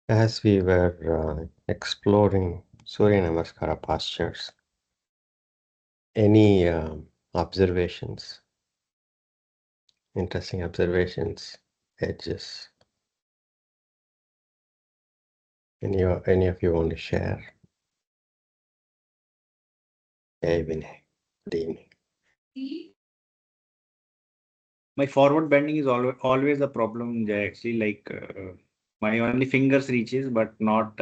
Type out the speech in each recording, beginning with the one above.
As we were exploring Surya Namaskara postures, any observations, interesting observations, edges, any of you want to share? Hey, Vinay, good evening. My forward bending is always a problem, Jay, actually. My only fingers reaches, but not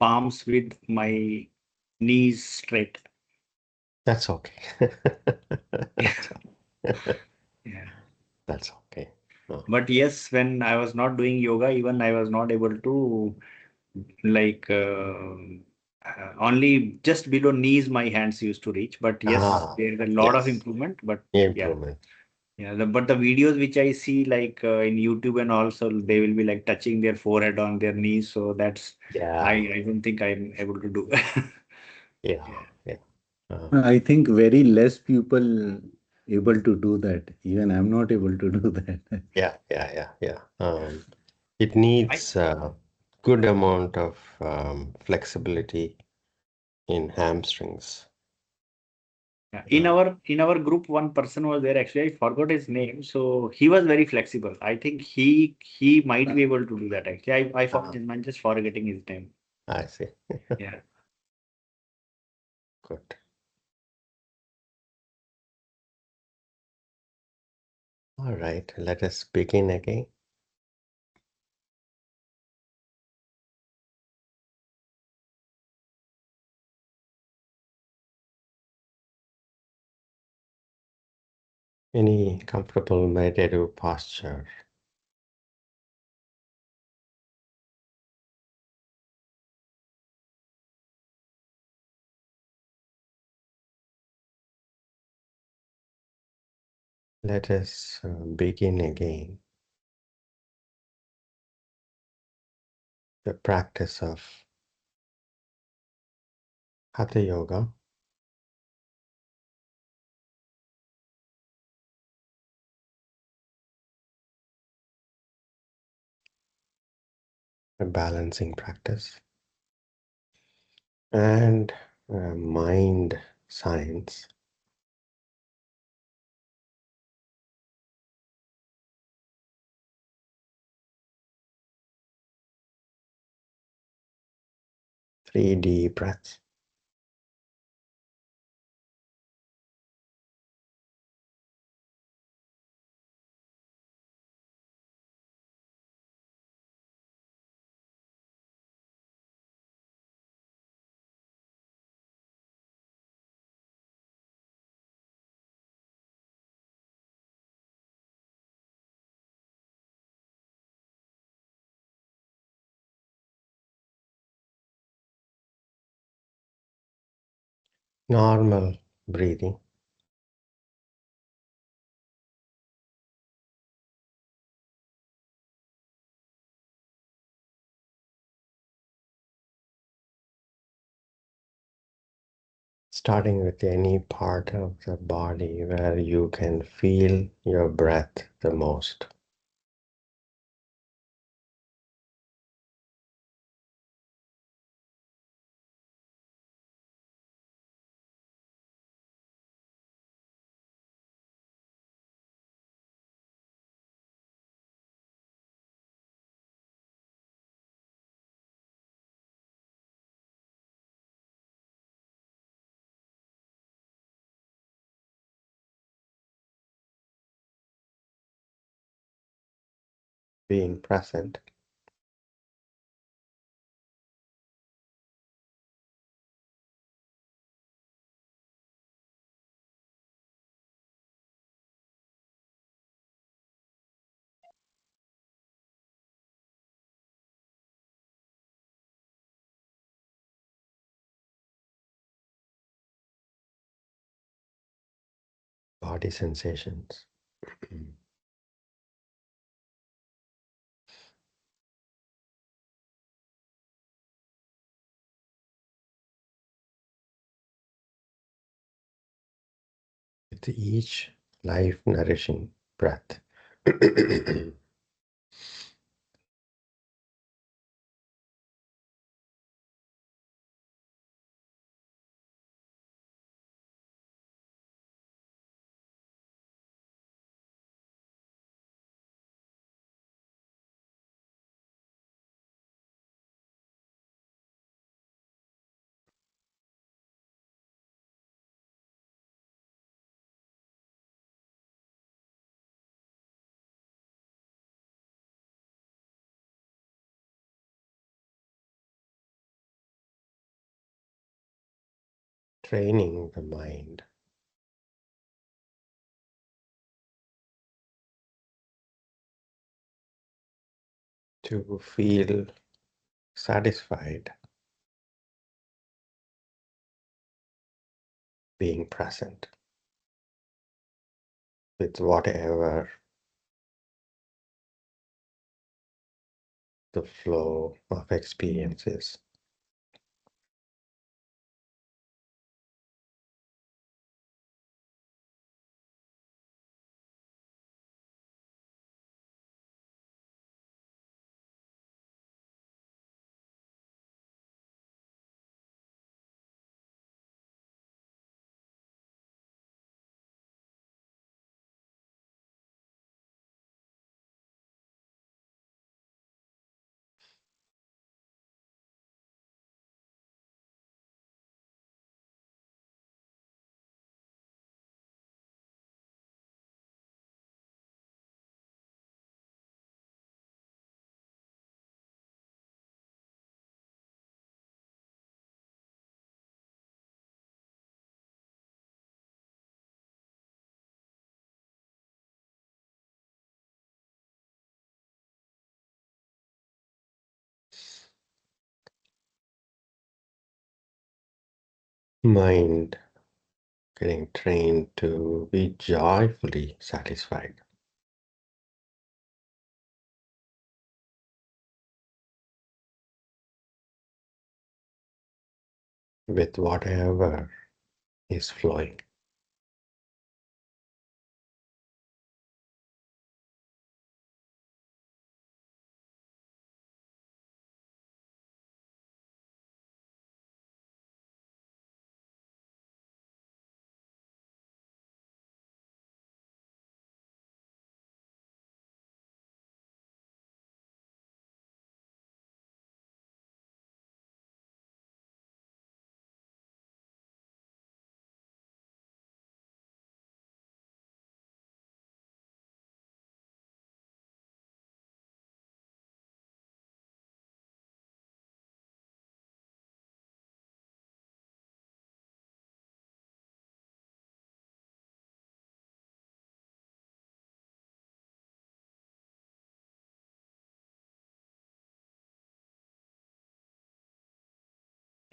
palms with my knees straight. That's okay. That's, Yeah. that's okay. Oh, But yes, when I was not doing yoga, even I was not able to like only just below knees my hands used to reach. But yes, ah, there's a lot of yes, improvement. But yeah. improvement. Yeah, but the videos which I see in YouTube and also they will be like touching their forehead on their knees. So that's Yeah, I don't think I'm able to do. yeah, Yeah. yeah. I think very less people able to do that. Even I'm not able to do that. Yeah. It I needs a good amount of flexibility in hamstrings. yeah. Uh, In our group, one person was there. Actually, I forgot his name. So he was very flexible. I think he might be able to do that. Actually, uh, I'm just forgetting his name. I see. Yeah. Good. All right, let us begin again. Any comfortable meditative posture. Let us begin again the practice of Hatha Yoga, a balancing practice, and mind science, 3D breaths. Normal breathing. Starting with any part of the body where you can feel your breath the most. Being present. Body sensations. With each life nourishing breath. training the mind to feel satisfied being present with whatever the flow of experiences. Mind getting trained to be joyfully satisfied with whatever is flowing.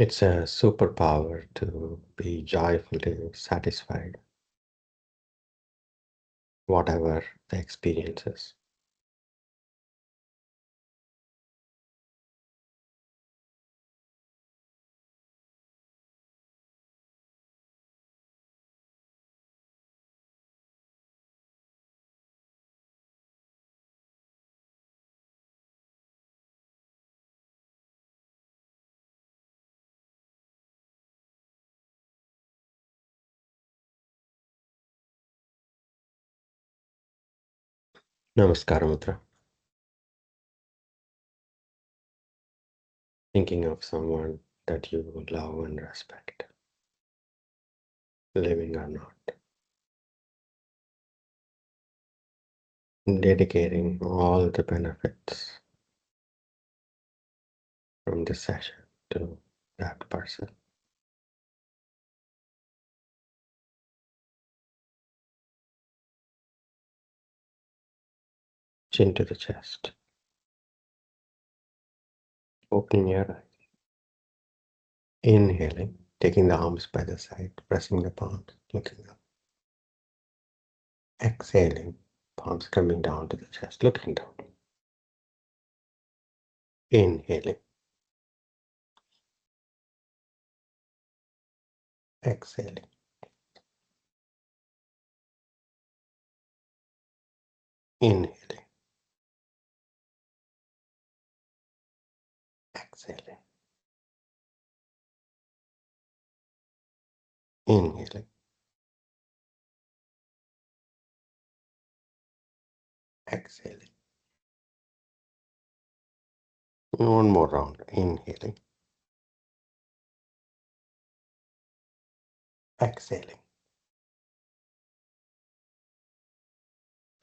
It's a superpower to be joyfully satisfied, whatever the experience is. Namaskara Mudra. Thinking of someone that you love and respect, living or not. Dedicating all the benefits from this session to that person. Chin to the chest. Opening your eyes. Inhaling, taking the arms by the side, pressing the palms, looking up. Exhaling, palms coming down to the chest, looking down. Inhaling. Exhaling. Inhaling. Exhaling. Inhaling. Exhaling. One more round. Inhaling. Exhaling.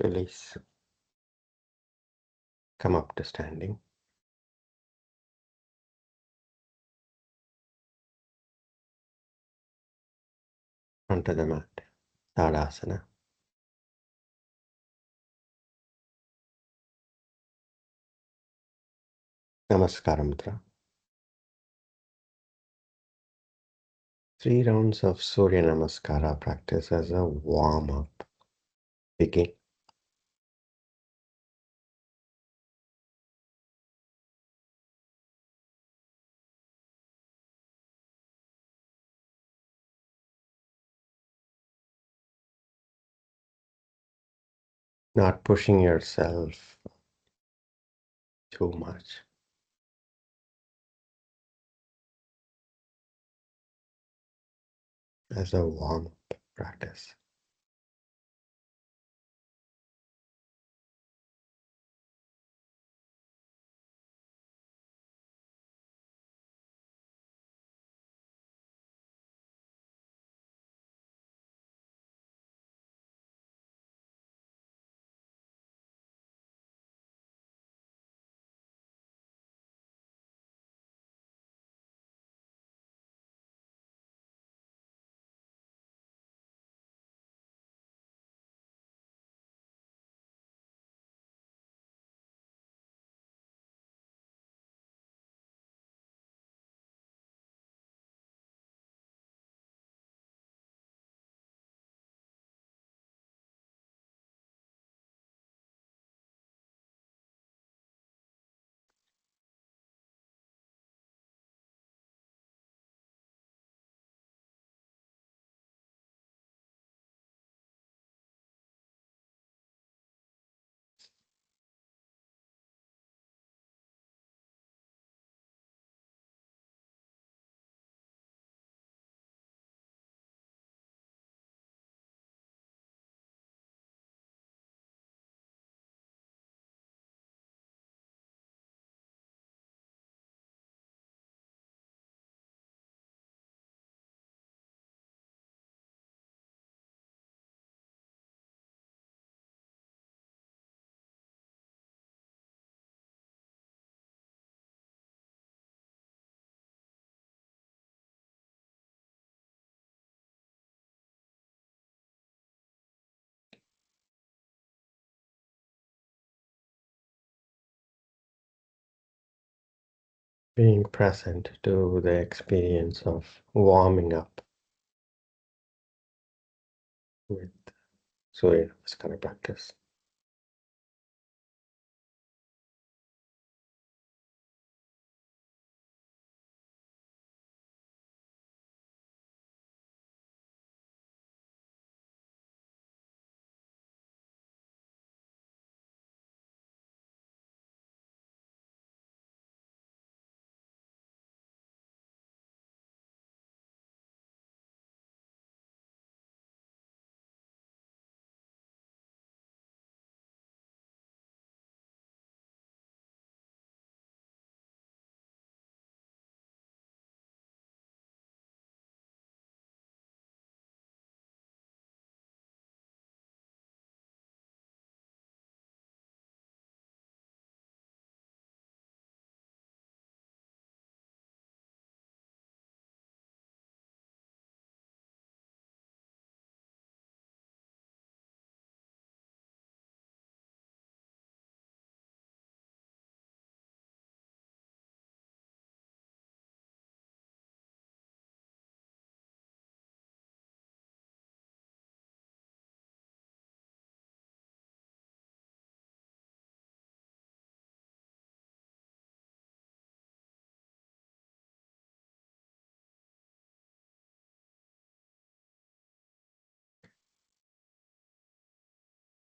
Release. Come up to standing. onto the mat. Tadasana. Namaskara mudra. 3 rounds of Surya Namaskara practice as a warm-up. Begin. Not pushing yourself too much. As a warm-up practice. Being present to the experience of warming up with Surya Namaskara practice.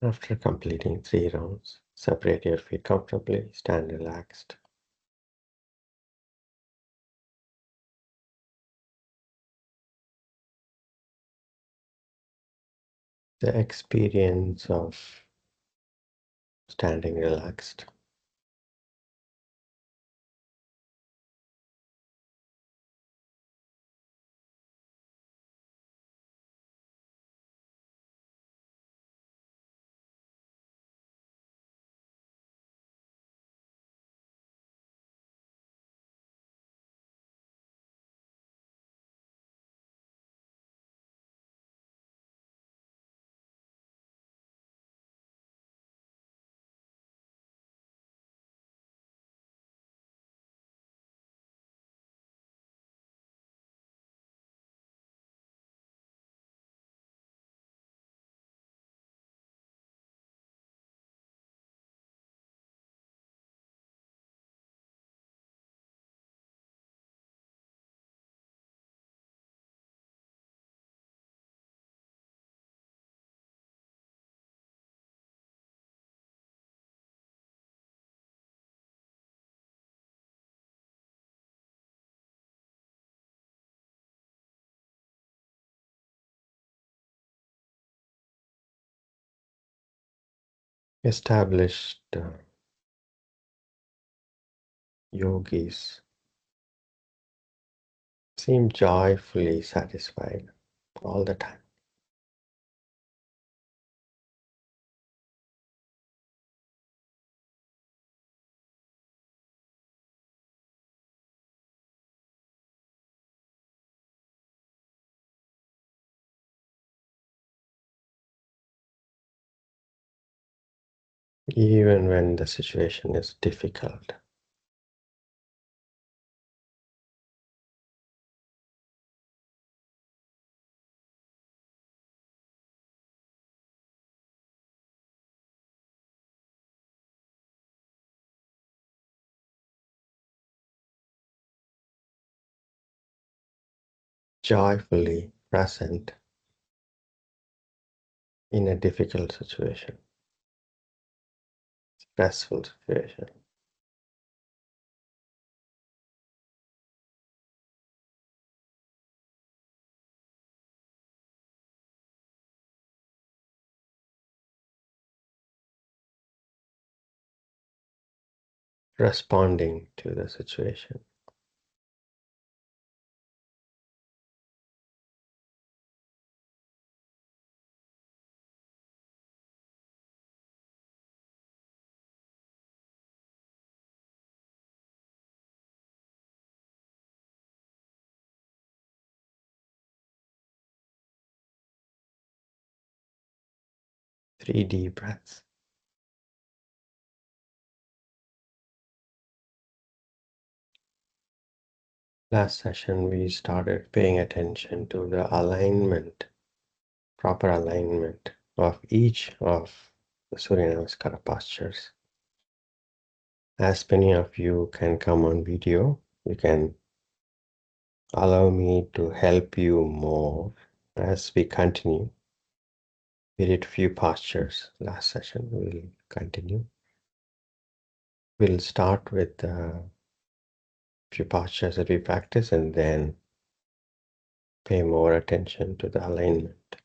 After completing 3 rounds, separate your feet comfortably, stand relaxed. The experience of standing relaxed Established yogis seem joyfully satisfied all the time. Even when the situation is difficult. Joyfully present in a difficult situation, stressful situation. Responding to the situation. Three deep breaths. Last session, we started paying attention to the alignment, proper alignment of each of the Surya Namaskara postures. As many of you can come on video, you can allow me to help you more as we continue. We did few postures last session. We'll continue. We'll start with a few postures that we practice and then pay more attention to the alignment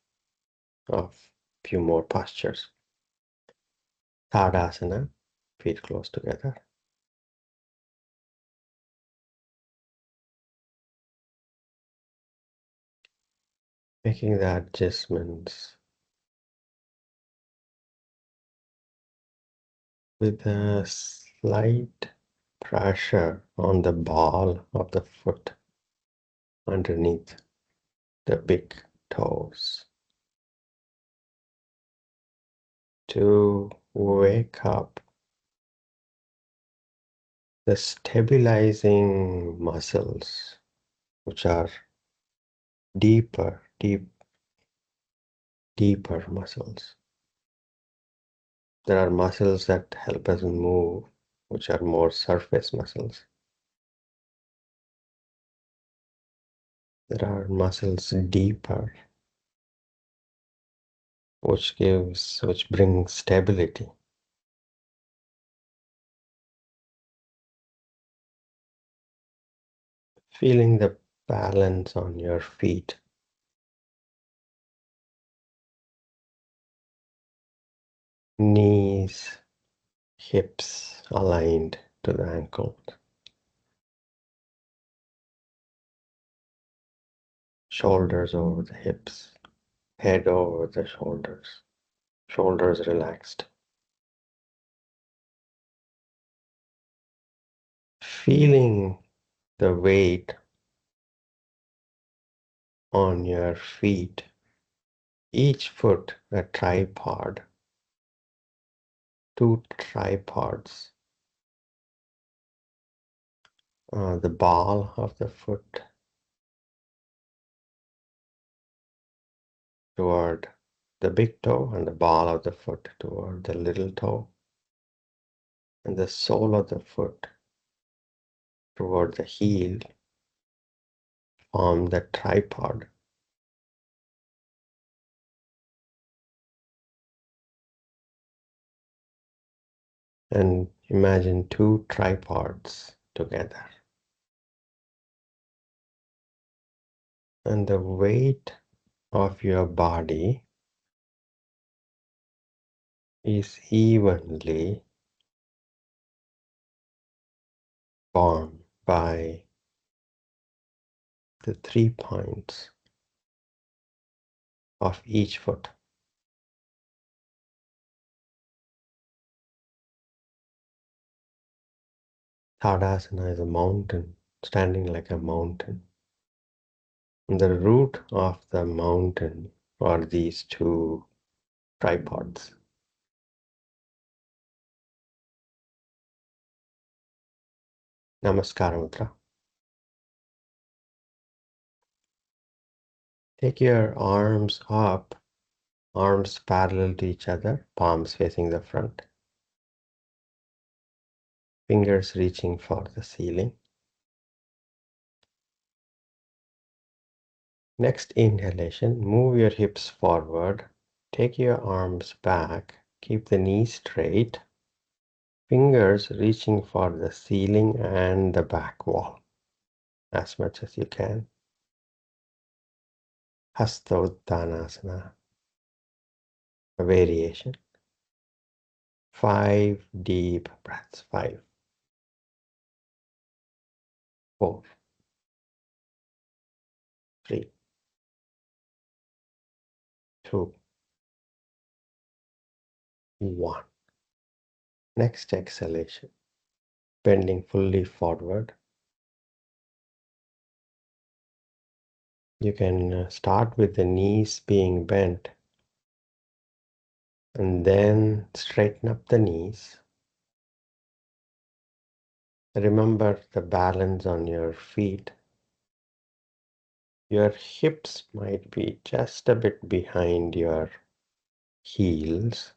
of few more postures. Tadasana, feet close together. Making the adjustments with a slight pressure on the ball of the foot underneath the big toes to wake up the stabilizing muscles, which are deeper muscles. There are muscles that help us move, which are more surface muscles. There are muscles deeper, which brings stability. Feeling the balance on your feet. Knees, hips aligned to the ankles. Shoulders over the hips, head over the shoulders, shoulders relaxed. Feeling the weight on your feet, each foot a tripod, two tripods. The ball of the foot toward the big toe and the ball of the foot toward the little toe, and the sole of the foot toward the heel form the tripod. And imagine two tripods together. And the weight of your body is evenly formed by the 3 points of each foot. Tadasana is a mountain, standing like a mountain. And the root of the mountain are these two tripods. Namaskara Mudra. Take your arms up, arms parallel to each other, palms facing the front. Fingers reaching for the ceiling. Next inhalation, move your hips forward. Take your arms back. Keep the knees straight. Fingers reaching for the ceiling and the back wall as much as you can. Hasta Uttanasana, a variation. 5 deep breaths. 5, 4, 3, 2, 1. Next exhalation, bending fully forward. You can start with the knees being bent and then straighten up the knees. Remember the balance on your feet. Your hips might be just a bit behind your heels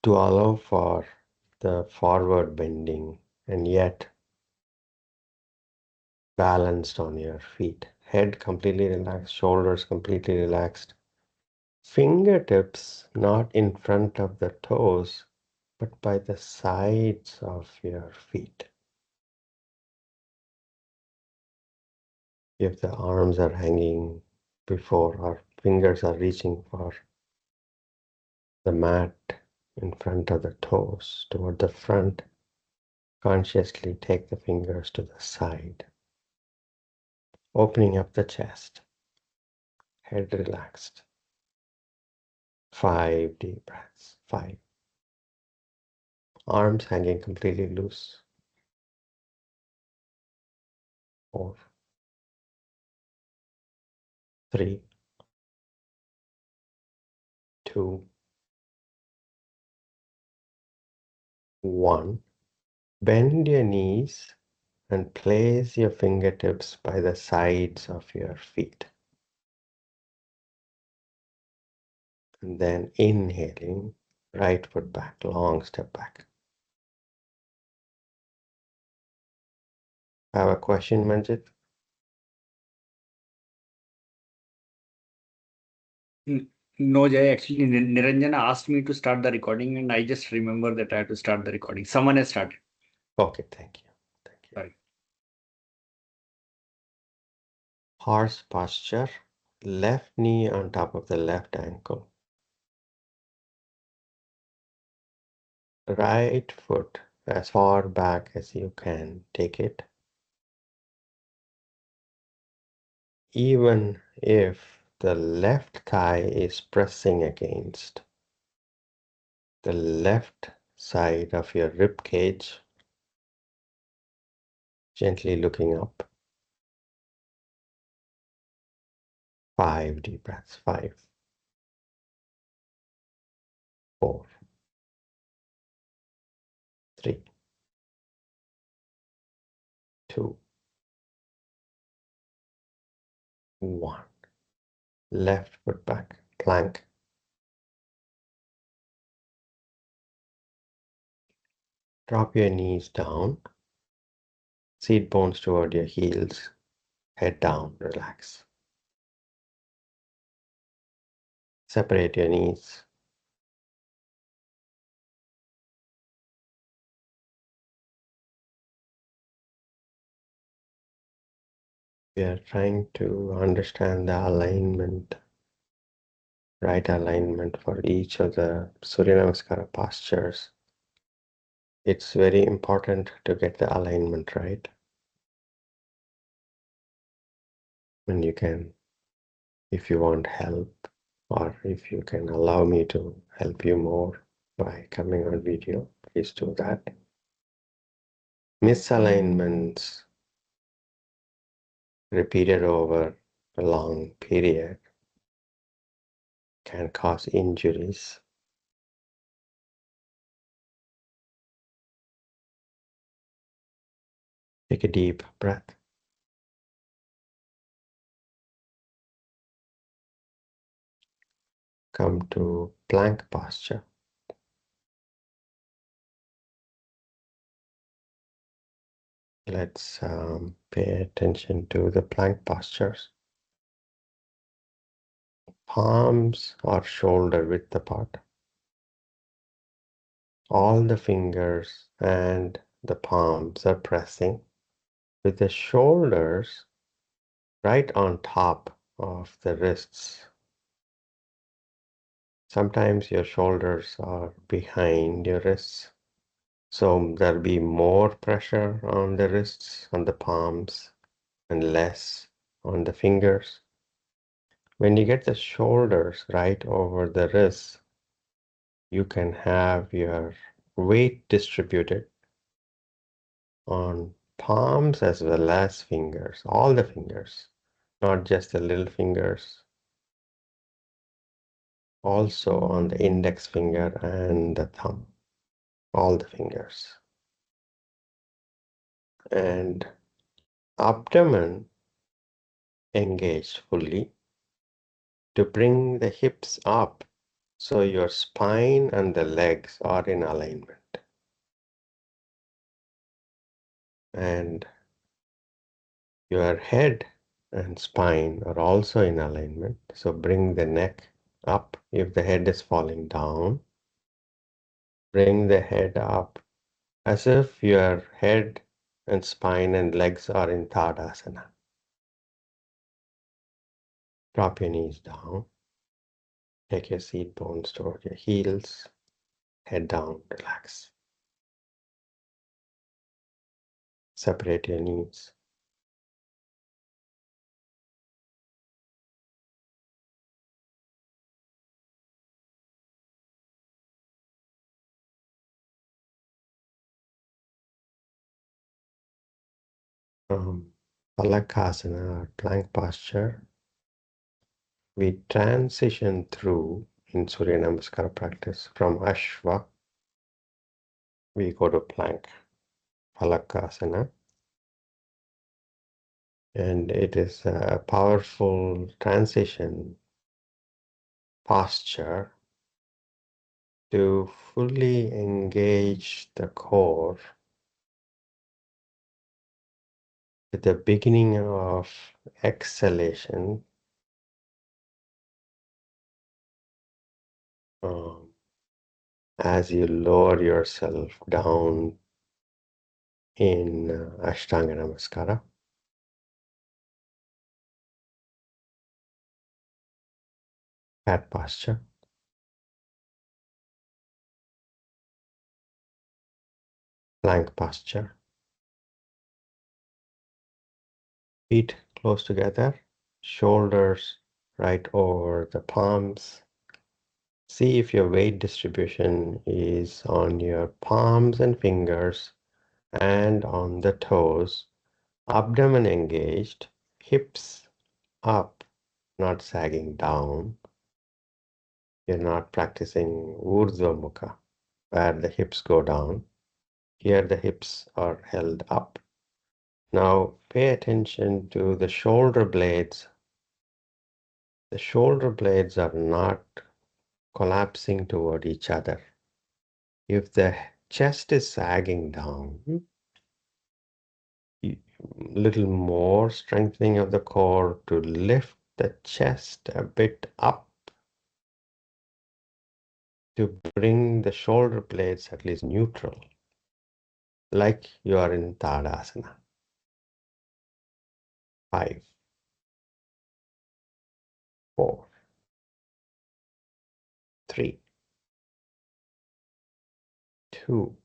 to allow for the forward bending and yet balanced on your feet. Head completely relaxed, shoulders completely relaxed. Fingertips not in front of the toes, but by the sides of your feet. If the arms are hanging before or fingers are reaching for the mat in front of the toes toward the front, consciously take the fingers to the side, opening up the chest, head relaxed. 5 deep breaths. 5. Arms hanging completely loose. 4, 3, 2, 1. Bend your knees and place your fingertips by the sides of your feet. And then inhaling, right foot back, long step back. Have a question, Manjit? No, Jay, actually, Niranjana asked me to start the recording, and I just remember that I have to start the recording. Someone has started. Okay, thank you. Thank you. Sorry. Horse posture, left knee on top of the left ankle. Right foot as far back as you can take it. Even if the left thigh is pressing against the left side of your rib cage, gently looking up. 5 deep breaths. 5, 4, 3, 2, 1. Left foot back, plank. Drop your knees down, seat bones toward your heels, head down, relax. Separate your knees. We are trying to understand the alignment right alignment for each of the Surya Namaskara postures. It's very important to get the alignment right. And you can, if you want help, or if you can allow me to help you more by coming on video, please do that. Misalignments repeated over a long period can cause injuries. Take a deep breath. Come to plank posture. Let's pay attention to the plank postures. Palms are shoulder width apart. All the fingers and the palms are pressing with the shoulders right on top of the wrists. Sometimes your shoulders are behind your wrists, so there'll be more pressure on the wrists, on the palms, and less on the fingers. When you get the shoulders right over the wrists, you can have your weight distributed on palms as well as fingers, all the fingers, not just the little fingers, also on the index finger and the thumb, all the fingers. And abdomen engaged fully to bring the hips up so your spine and the legs are in alignment. And your head and spine are also in alignment. So bring the neck up if the head is falling down. Bring the head up as if your head and spine and legs are in Tadasana. Drop your knees down. Take your seat bones toward your heels. Head down, relax. Separate your knees. Palakasana or plank posture, we transition through in Surya Namaskara practice from Ashwa, we go to plank, Palakasana, and it is a powerful transition posture to fully engage the core with the beginning of exhalation. um, as you lower yourself down in Ashtanga Namaskara. Cat posture. Plank posture. Feet close together. Shoulders right over the palms. See if your weight distribution is on your palms and fingers and on the toes. Abdomen engaged. Hips up, not sagging down. You're not practicing Urdhva Mukha, where the hips go down. Here the hips are held up. Now pay attention to the shoulder blades. The shoulder blades are not collapsing toward each other. If the chest is sagging down, little more strengthening of the core to lift the chest a bit up to bring the shoulder blades at least neutral, like you are in Tadasana. 5, 4, 3, 2,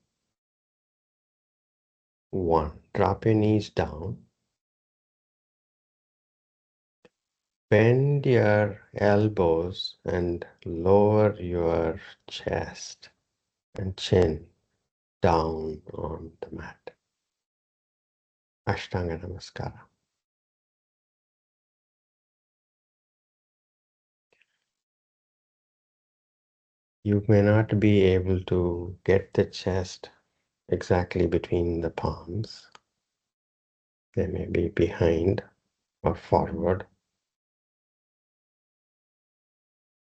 1. Drop your knees down. Bend your elbows and lower your chest and chin down on the mat. Ashtanga Namaskara. You may not be able to get the chest exactly between the palms. They may be behind or forward.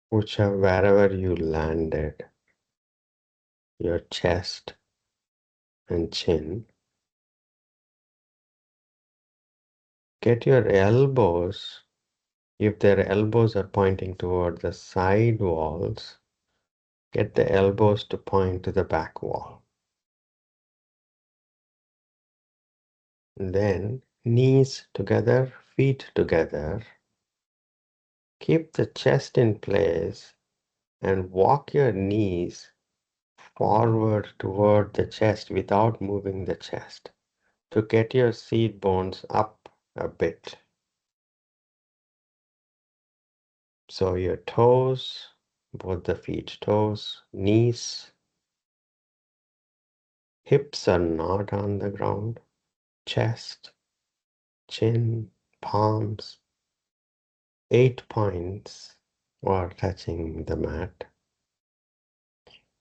Whichever, wherever you landed, your chest and chin. Get your elbows, if their elbows are pointing toward the side walls, get the elbows to point to the back wall. And then knees together, feet together. Keep the chest in place and walk your knees forward toward the chest without moving the chest to get your seat bones up a bit. So your toes, both the feet toes, knees, hips are not on the ground, chest, chin, palms, 8 points are touching the mat.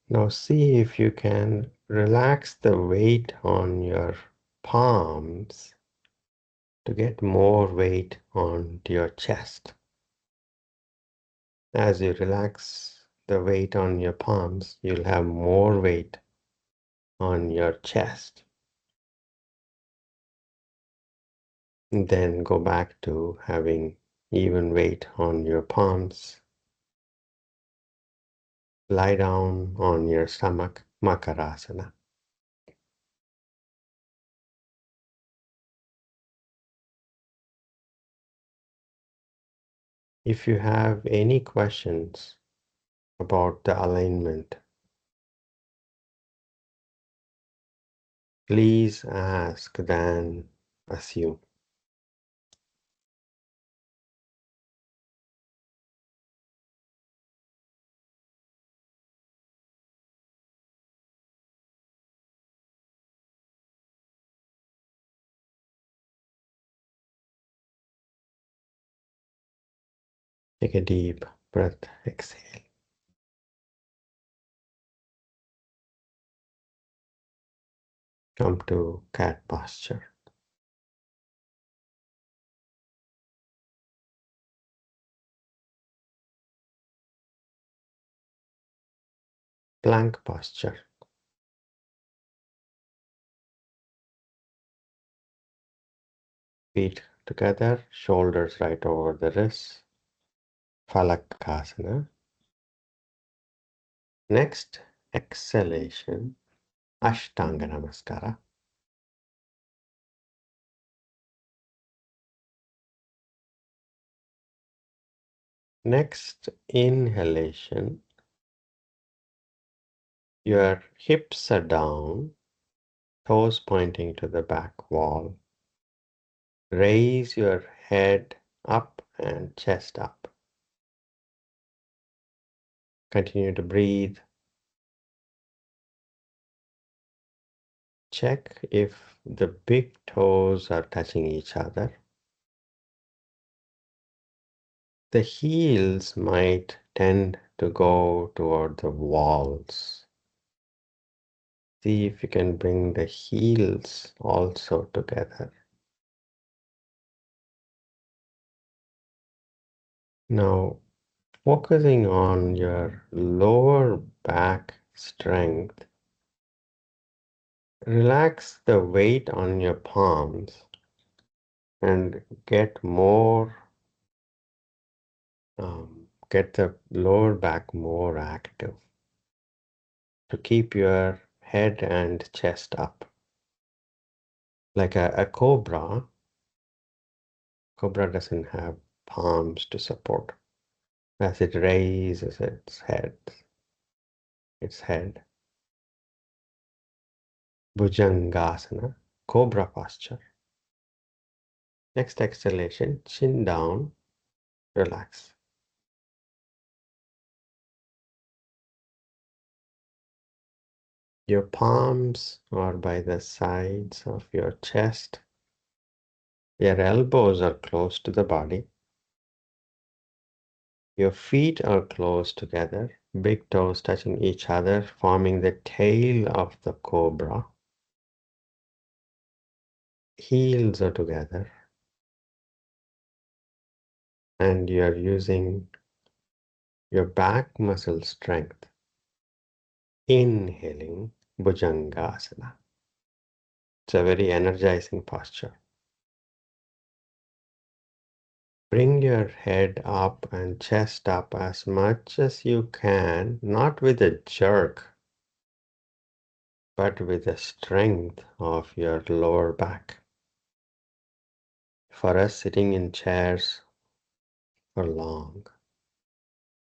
Now see if you can relax the weight on your palms to get more weight onto your chest. As you relax the weight on your palms, you'll have more weight on your chest. Then go back to having even weight on your palms. Lie down on your stomach, Makarasana. If you have any questions about the alignment, please ask, then assume. Take a deep breath, exhale. Come to cat posture. Plank posture. Feet together, shoulders right over the wrists. Phalakasana. Next, exhalation, Ashtanga Namaskara. Next, inhalation, your hips are down, toes pointing to the back wall. Raise your head up and chest up. Continue to breathe. Check if the big toes are touching each other. The heels might tend to go toward the walls. See if you can bring the heels also together. Now, focusing on your lower back strength, relax the weight on your palms and get the lower back more active to keep your head and chest up. Like a cobra doesn't have palms to support as it raises its head. its head. Bhujangasana, cobra posture. Next exhalation, chin down, relax. Your palms are by the sides of your chest. Your elbows are close to the body. Your feet are close together, big toes touching each other, forming the tail of the cobra. Heels are together. And you're using your back muscle strength. Inhaling Bhujangasana. It's a very energizing posture. Bring your head up and chest up as much as you can, not with a jerk, but with the strength of your lower back. For us sitting in chairs for long,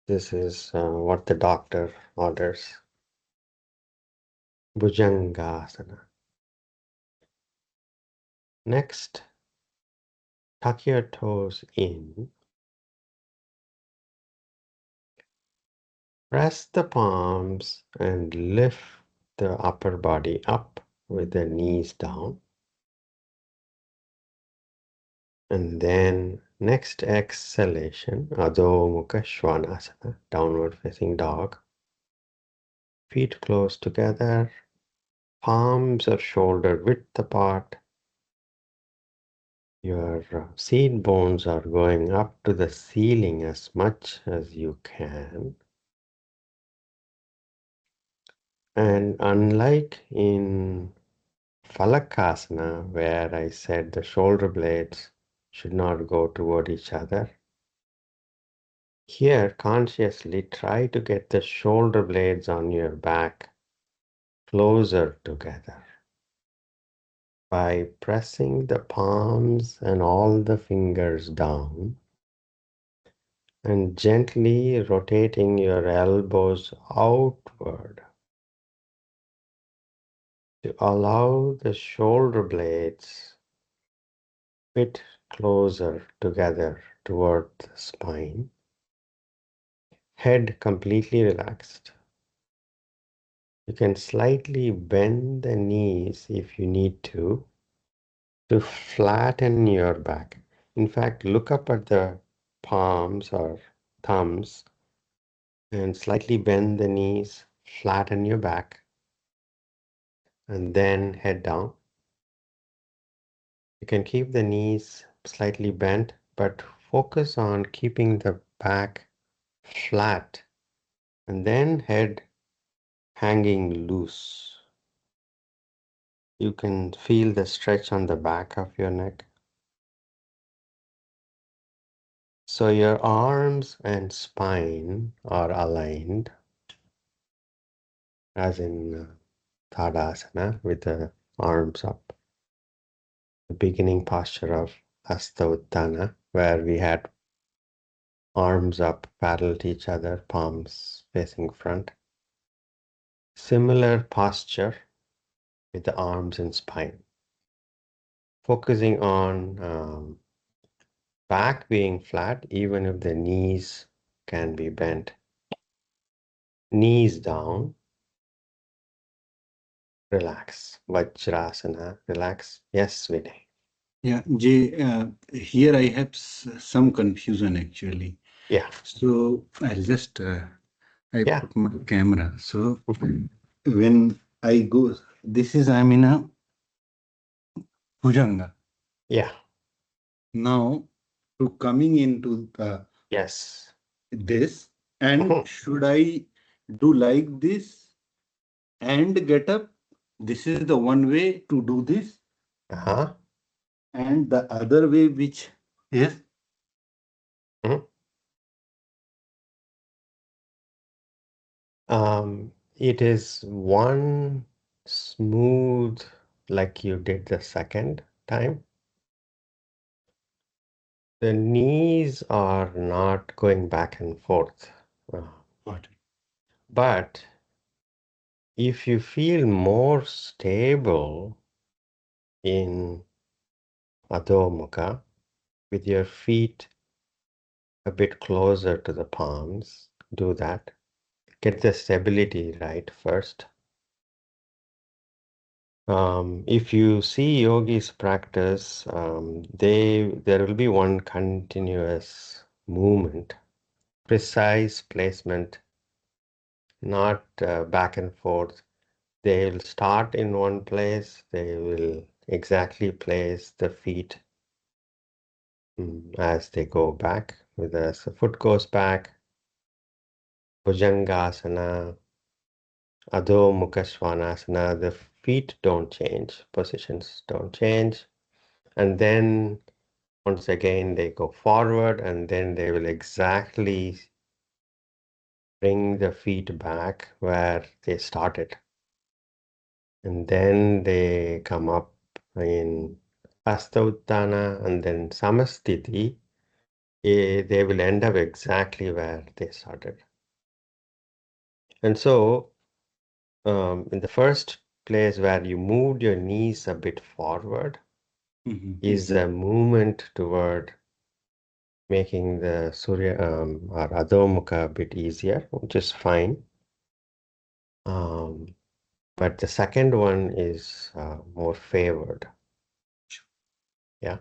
this is what the doctor orders. Bhujangasana. Next, tuck your toes in. Press the palms and lift the upper body up with the knees down. And then next exhalation, Adho Mukha Svanasana, downward facing dog. Feet close together, palms are shoulder width apart. Your seat bones are going up to the ceiling as much as you can. And unlike in Falakasana, where I said the shoulder blades should not go toward each other, here consciously try to get the shoulder blades on your back closer together by pressing the palms and all the fingers down and gently rotating your elbows outward to allow the shoulder blades fit closer together toward the spine. Head completely relaxed. You can slightly bend the knees if you need to flatten your back. In fact, look up at the palms or thumbs and slightly bend the knees, flatten your back, and then head down. You can keep the knees slightly bent, but focus on keeping the back flat and then head hanging loose. You can feel the stretch on the back of your neck. So your arms and spine are aligned, as in Tadasana, with the arms up. The beginning posture of Hasta Uttana, where we had arms up parallel to each other, palms facing front. Similar posture with the arms and spine. Focusing on back being flat, even if the knees can be bent. Knees down. Relax. Vajrasana. Relax. Yes, Vinay. Yeah, Jay, here I have some confusion actually. Yeah. So I'll just I Yeah. put my camera. So when I go, I'm in a Bhujanga. Yeah. Now to coming into Yes. this, and Mhm. should I do like this and get up? This is the one way to do this, Uh-huh. and the other way, which is Mhm. It is one smooth like you did the second time. The knees are not going back and forth. Uh, what? but if you feel more stable in Adho Mukha, with your feet a bit closer to the palms, do that. Get the stability right first. If you see yogis practice, there will be one continuous movement, precise placement, not back and forth. They will start in one place, they will exactly place the feet as they go back. As the foot goes back, Bhujangasana, Adho Mukha Svanasana, the feet don't change, positions don't change. And then once again, they go forward and then they will exactly bring the feet back where they started. And then they come up in Hasta Uttana and then Samastiti. They will end up exactly where they started. And so, in the first place where you moved your knees a bit forward is a movement toward making the Surya or Adho Mukha a bit easier, which is fine. But the second one is more favored. Yeah.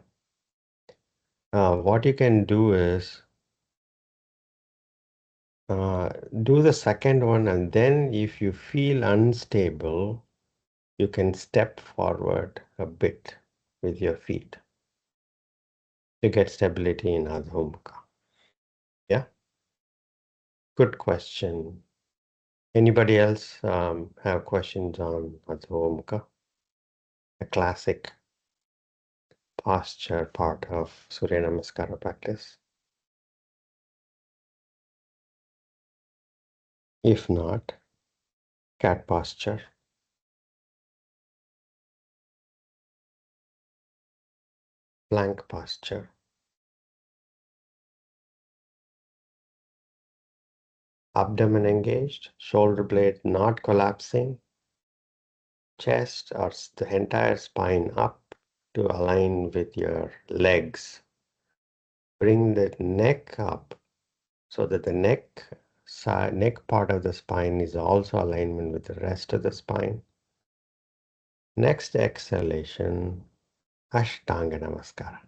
What you can do is do the second one, and then if you feel unstable, you can step forward a bit with your feet to get stability in Adho Mukha. Yeah. Good question. Anybody else have questions on Adho Mukha? A classic posture part of Surya Namaskara practice. If not, cat posture, plank posture, abdomen engaged, shoulder blade not collapsing, chest or the entire spine up to align with your legs. Bring the neck up so that the neck part of the spine is also alignment with the rest of the spine. Next exhalation, Ashtanga Namaskara.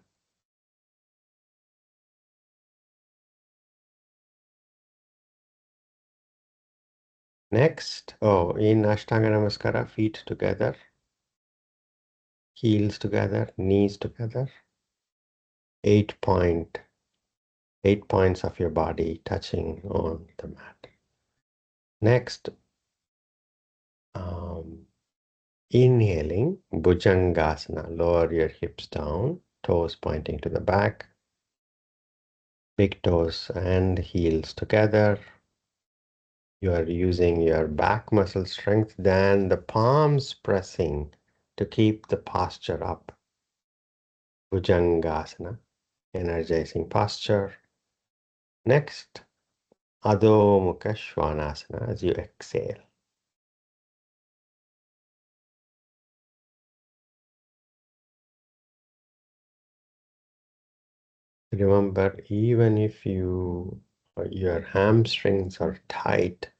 Next, in Ashtanga Namaskara, feet together, heels together, knees together, 8 points of your body touching on the mat. Next, inhaling, Bhujangasana, lower your hips down, toes pointing to the back, big toes and heels together. You are using your back muscle strength, then the palms pressing to keep the posture up. Bhujangasana, energizing posture. Next, Adho Mukha Svanasana as you exhale. Remember, even if your hamstrings are tight,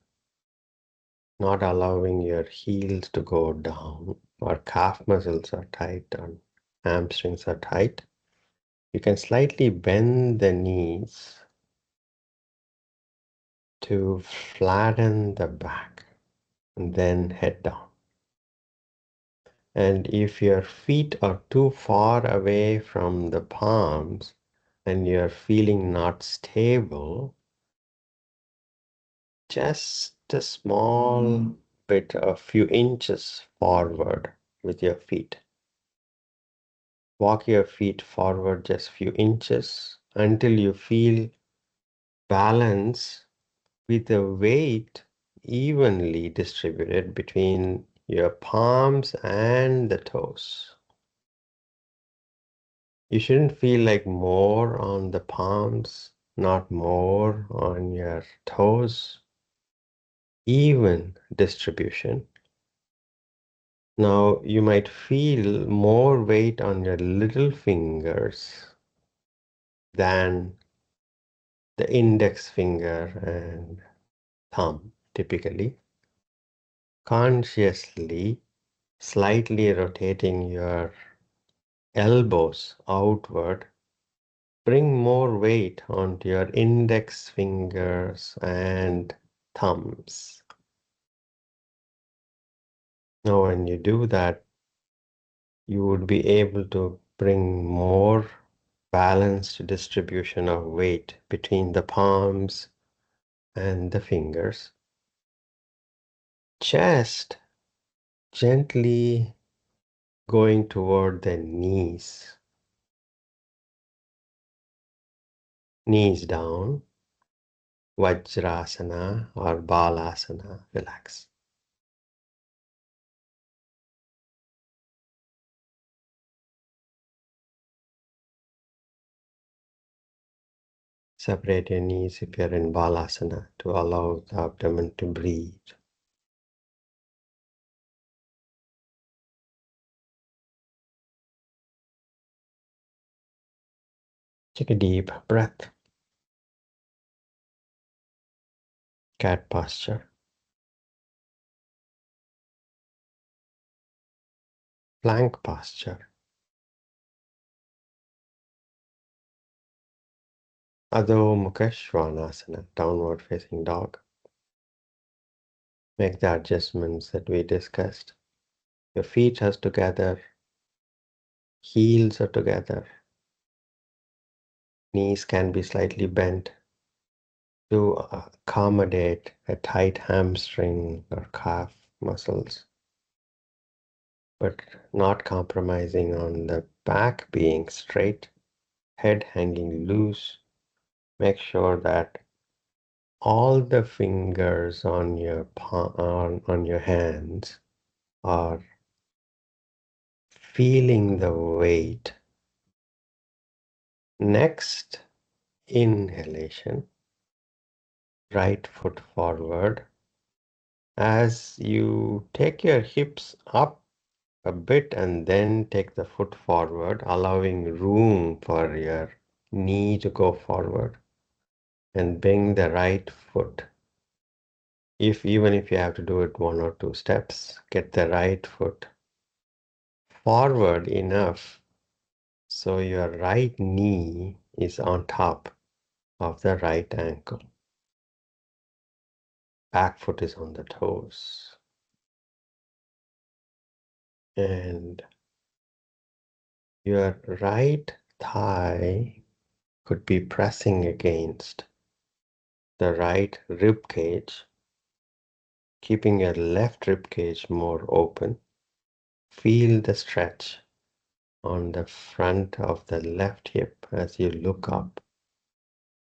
not allowing your heels to go down, or calf muscles are tight and hamstrings are tight, you can slightly bend the knees to flatten the back and then head down. And if your feet are too far away from the palms and you're feeling not stable, just a small bit, a few inches forward with your feet. Walk your feet forward just a few inches until you feel balance with the weight evenly distributed between your palms and the toes. You shouldn't feel like more on the palms, not more on your toes. Even distribution, Now you might feel more weight on your little fingers than the index finger and thumb typically. Consciously, slightly rotating your elbows outward, bring more weight onto your index fingers and thumbs. Now, when you do that, you would be able to bring more balanced distribution of weight between the palms and the fingers. Chest gently going toward the knees. Knees down, Vajrasana or Balasana, relax. Separate your knees if you're in Balasana to allow the abdomen to breathe. Take a deep breath. Cat posture. Plank posture. Adho Mukha Svanasana, downward facing dog. Make the adjustments that we discussed. Your feet are together, heels are together, knees can be slightly bent to accommodate a tight hamstring or calf muscles, but not compromising on the back being straight, head hanging loose. Make sure that all the fingers on your on your hands are feeling the weight. Next inhalation, right foot forward. As you take your hips up a bit and then take the foot forward, allowing room for your knee to go forward, and bring the right foot. Even if you have to do it 1 or 2 steps, get the right foot forward enough so your right knee is on top of the right ankle. Back foot is on the toes. And your right thigh could be pressing against the right rib cage, keeping your left rib cage more open. Feel the stretch on the front of the left hip as you look up,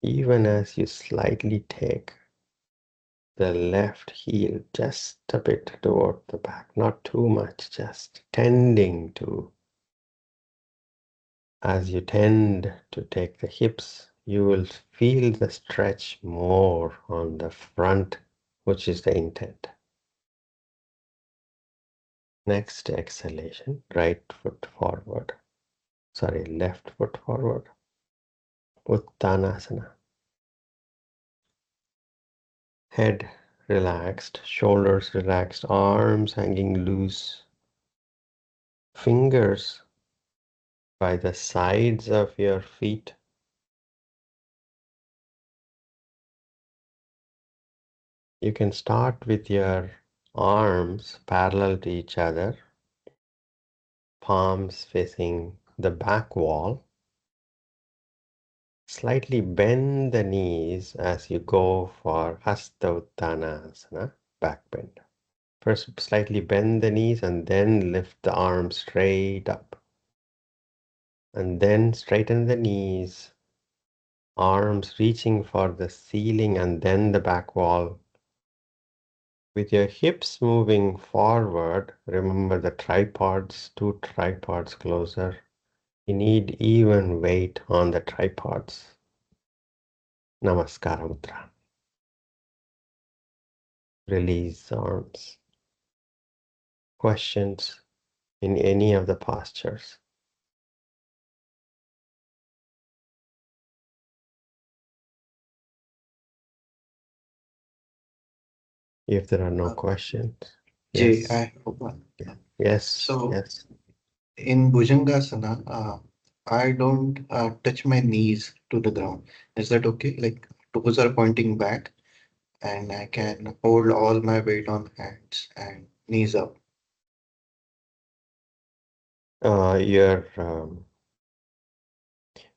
even as you slightly take the left heel just a bit toward the back, not too much, just tending to. As you tend to take the hips, you will feel the stretch more on the front, which is the intent. Next exhalation, right foot forward. Sorry, left foot forward. Uttanasana. Head relaxed, shoulders relaxed, arms hanging loose. Fingers by the sides of your feet. You can start with your arms parallel to each other, palms facing the back wall. Slightly bend the knees as you go for Hasta Uttanasana, back bend. First, slightly bend the knees and then lift the arms straight up. And then straighten the knees, arms reaching for the ceiling and then the back wall. With your hips moving forward, remember the tripods, 2 tripods closer. You need even weight on the tripods. Namaskara Mudra. Release arms. questions in any of the postures? If there are no questions, Jay, yes, I have one. yes, So yes. in Bhujangasana, I don't touch my knees to the ground. Is that okay? Like toes are pointing back and I can hold all my weight on hands and knees up. Your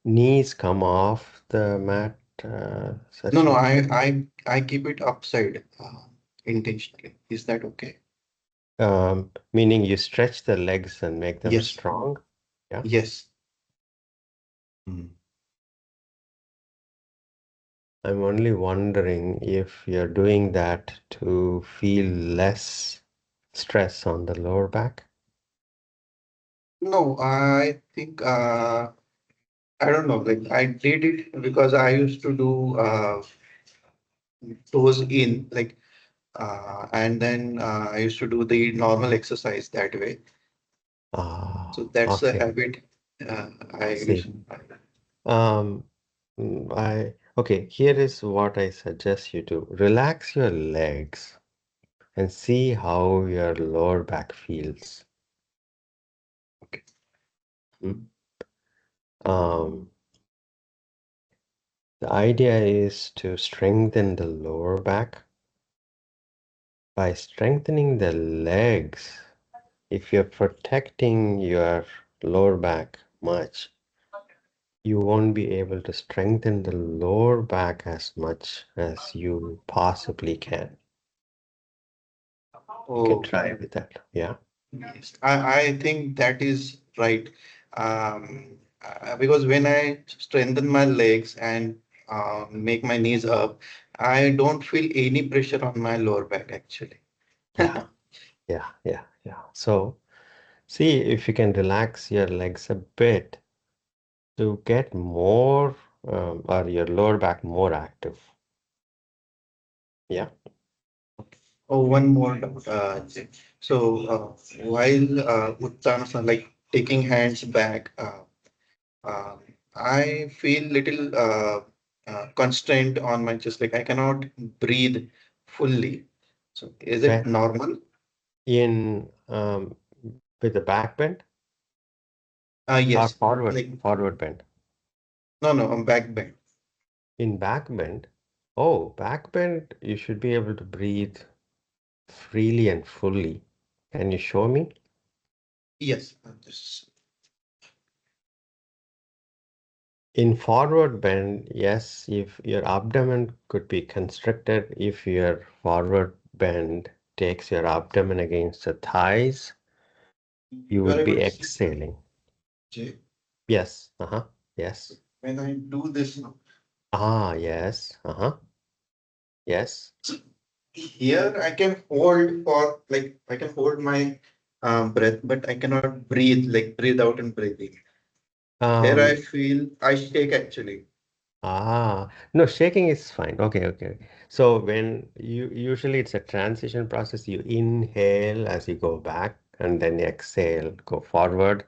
knees come off the mat, No, no, Sachin? I keep it upside intentionally. Is that okay? Meaning you stretch the legs and make them Yes, strong. Yeah. yes. I'm only wondering if you're doing that to feel less stress on the lower back. No, I think I don't know. Like I did it because I used to do toes in, like, and then I used to do the normal exercise that way. So Ah, that's a okay. habit I See. used. Um, okay, here is what I suggest you do. Relax your legs and see how your lower back feels. Okay. Hmm? Um, the idea is to strengthen the lower back by strengthening the legs. If you're protecting your lower back much, you won't be able to strengthen the lower back as much as you possibly can. You can Oh, try with that. Yeah. yes. I think that is right. Because when I strengthen my legs and make my knees up, I don't feel any pressure on my lower back actually. Yeah. Yeah. Yeah. Yeah. So see if you can relax your legs a bit to get more or your lower back more active. Yeah. Oh, one more doubt. So while Uttanasana, like taking hands back, I feel little constrained on my chest, like I cannot breathe fully. So is it Where normal? in with the back bend or Yes. forward Like forward bend? no, no, I'm back bend. In back bend, oh, back bend, you should be able to breathe freely and fully. Can you show me? Yes. Just, In forward bend, yes, if your abdomen could be constricted, if your forward bend takes your abdomen against the thighs, you you are would able be to see, exhaling. Jay, Yes, yes. when I do this now. Ah, yes, yes. Here I can hold for like I can hold my breath, but I cannot breathe, like breathe out and breathe in. Here I Um, feel I shake actually. no, shaking is fine. Okay. So when you usually it's a transition process, you inhale as you go back and then exhale, go forward.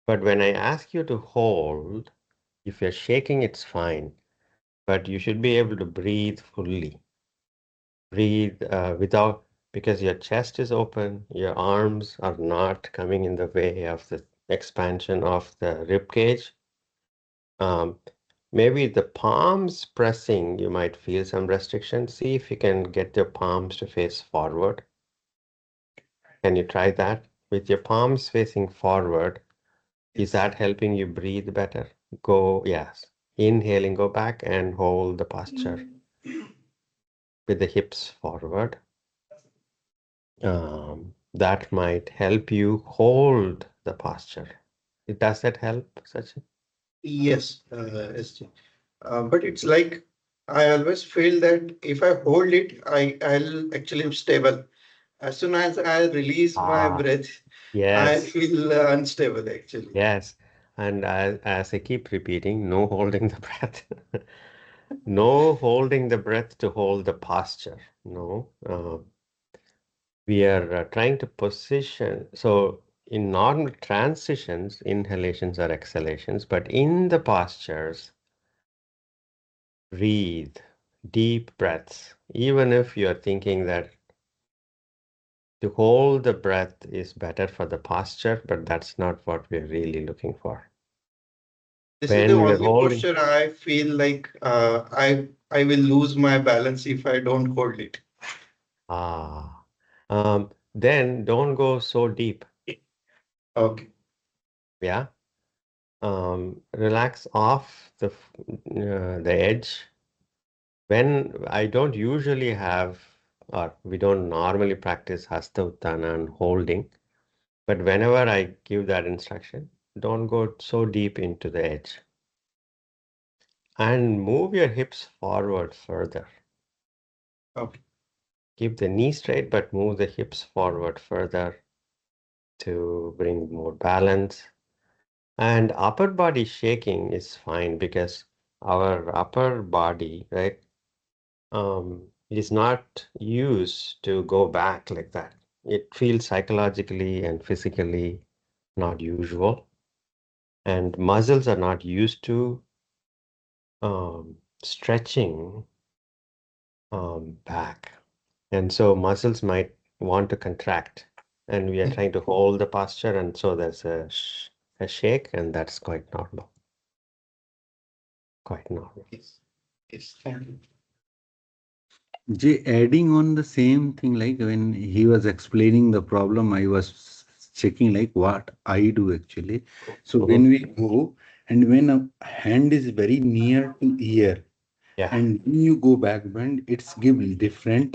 But when I ask you to hold, if you're shaking, it's fine. But you should be able to breathe fully. Breathe without, because your chest is open, your arms are not coming in the way of the expansion of the rib cage. Um, Maybe the palms pressing, you might feel some restriction. See if you can get your palms to face forward. Can you try that? With your palms facing forward, is Yes. that helping you breathe better? Go, yes. Inhaling, go back and hold the posture with the hips forward. That might help you hold the posture. Does that help, Sachin? Yes, SJ. But it's like I always feel that if I hold it, I'll actually stable. As soon as I release my Ah, breath, I yes, feel unstable actually. yes. And as I keep repeating, no holding the breath. No holding the breath to hold the posture. No. we are trying to position. So in normal transitions, inhalations or exhalations, but in the postures, breathe deep breaths, even if you're thinking that to hold the breath is better for the posture, but that's not what we're really looking for. This is the When we're only holding, posture I feel like I will lose my balance if I don't hold it. ah, then don't go so deep. Okay. Yeah. Relax off the edge. When I don't usually have, or we don't normally practice Hasta Uttana and holding, but whenever I give that instruction, don't go so deep into the edge. And move your hips forward further. Okay. Keep the knee straight, but move the hips forward further to bring more balance. And upper body shaking is fine because our upper body, right, is not used to go back like that. It feels psychologically and physically not usual. And muscles are not used to stretching back. And so muscles might want to contract. And we are trying to hold the posture. And so there's a shake, and that's quite normal. Quite normal. Yes. Yes. Thank you. Jay, adding on the same thing, like when he was explaining the problem, I was checking like what I do actually. So when Mhm. we go and when a hand is very near to ear, Yeah, and when you go back bend, it's give different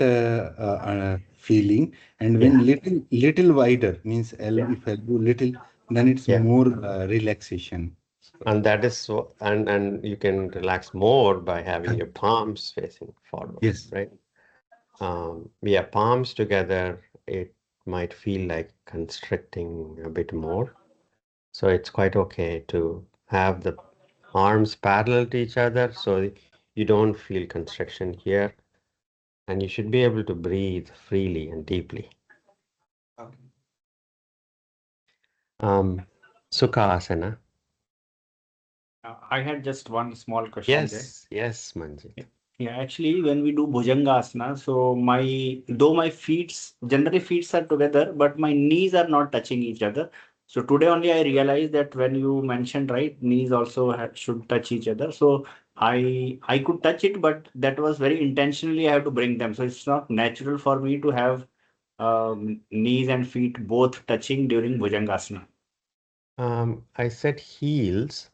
feeling. And when yeah, little wider means yeah, if elbow little, then it's yeah. more relaxation. And that is so, and you can relax more by having your palms facing forward, Yes. right? Yeah, palms together, it might feel like constricting a bit more. So it's quite okay to have the arms parallel to each other so you don't feel constriction here, and you should be able to breathe freely and deeply. Okay. Um, Sukha Asana. I had just one small question there. Yes, yes, Manjit. Yeah, actually, when we do Bhujangasana, so though my feet generally feet are together, but my knees are not touching each other. So today only I realized that when you mentioned right, knees also should touch each other. So I could touch it, but that was very intentionally I have to bring them. So it's not natural for me to have knees and feet both touching during Bhujangasana. I said heels,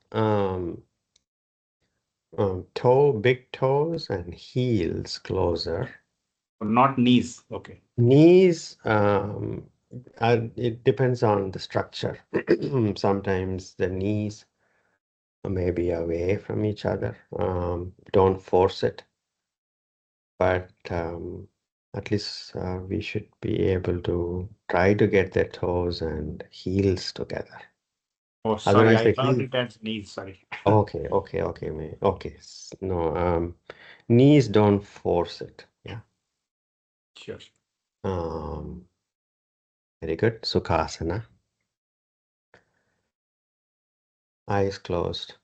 big toes and heels closer. Not knees. Okay. Knees, it depends on the structure. Sometimes the knees may be away from each other. Don't force it, but at least we should be able to try to get the toes and heels together. Oh, sorry, Otherwise, I the thought heel. it as knees. Sorry. Okay. No, knees don't force it. Yeah. Sure. Um, Very good. Sukhasana. Eyes closed.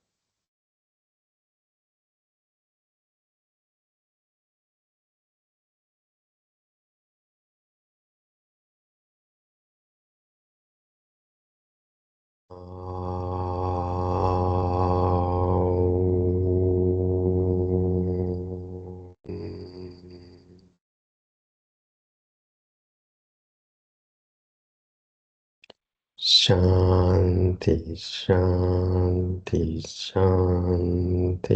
Shanti, Shanti, Shanti.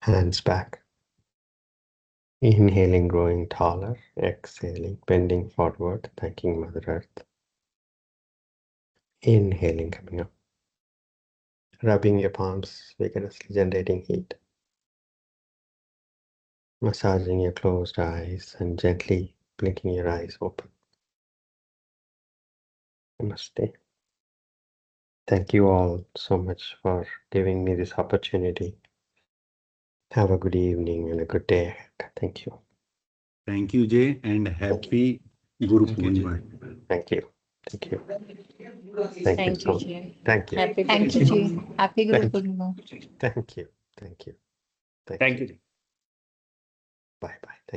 Hands back. Inhaling, growing taller. Exhaling, bending forward, thanking Mother Earth. Inhaling, coming up. Rubbing your palms, vigorously generating heat. Massaging your closed eyes and gently blinking your eyes open. Namaste. Thank you all so much for giving me this opportunity Have a good evening and a good day ahead. Thank you. Thank you, Jay, and happy Guru Purnima. Thank you. Thank you. Thank you, so Jay. Thank you. Happy Thank you, Guru Ji. Purnima. Happy Guru Thank you. Purnima. Thank you. Thank you. Thank you. Bye bye. Thank